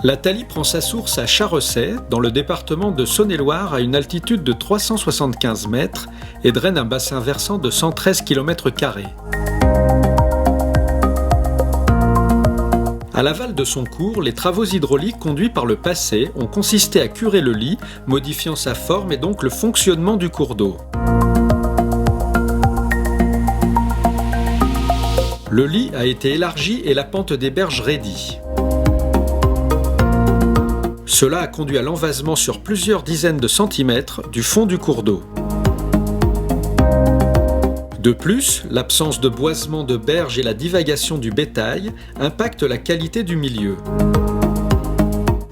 La Thaly prend sa source à Charrecey, dans le département de Saône-et-Loire, à une altitude de 375 mètres et draine un bassin versant de 113 km². À l'aval de son cours, les travaux hydrauliques conduits par le passé ont consisté à curer le Lys, modifiant sa forme et donc le fonctionnement du cours d'eau. Le Lys a été élargi et la pente des berges raidie. Cela a conduit à l'envasement sur plusieurs dizaines de centimètres du fond du cours d'eau. De plus, l'absence de boisement de berges et la divagation du bétail impactent la qualité du milieu.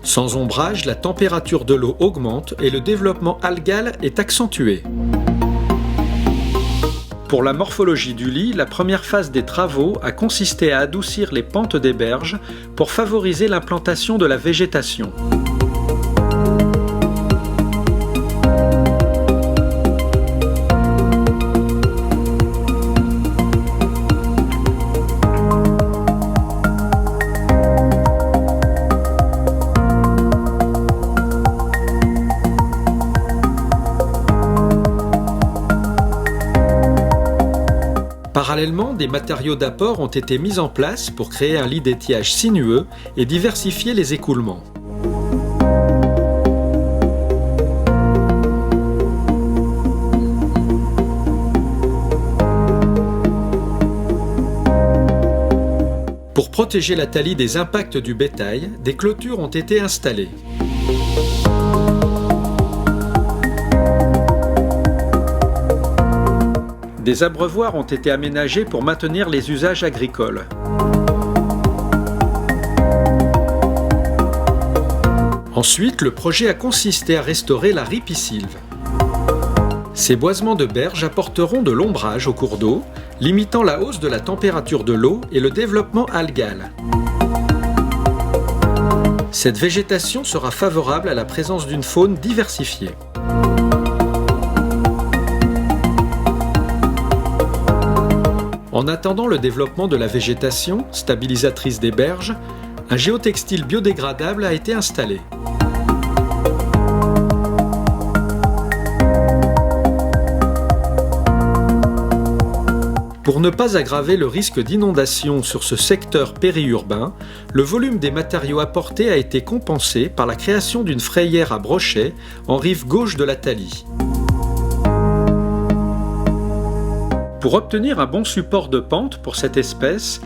Sans ombrage, la température de l'eau augmente et le développement algal est accentué. Pour la morphologie du Lys, la première phase des travaux a consisté à adoucir les pentes des berges pour favoriser l'implantation de la végétation. Parallèlement, des matériaux d'apport ont été mis en place pour créer un lit d'étiage sinueux et diversifier les écoulements. Pour protéger la Thaly des impacts du bétail, des clôtures ont été installées. Des abreuvoirs ont été aménagés pour maintenir les usages agricoles. Ensuite, le projet a consisté à restaurer la ripisylve. Ces boisements de berges apporteront de l'ombrage au cours d'eau, limitant la hausse de la température de l'eau et le développement algal. Cette végétation sera favorable à la présence d'une faune diversifiée. En attendant le développement de la végétation, stabilisatrice des berges, un géotextile biodégradable a été installé. Pour ne pas aggraver le risque d'inondation sur ce secteur périurbain, le volume des matériaux apportés a été compensé par la création d'une frayère à brochets en rive gauche de la Thaly. Pour obtenir un bon support de pente pour cette espèce,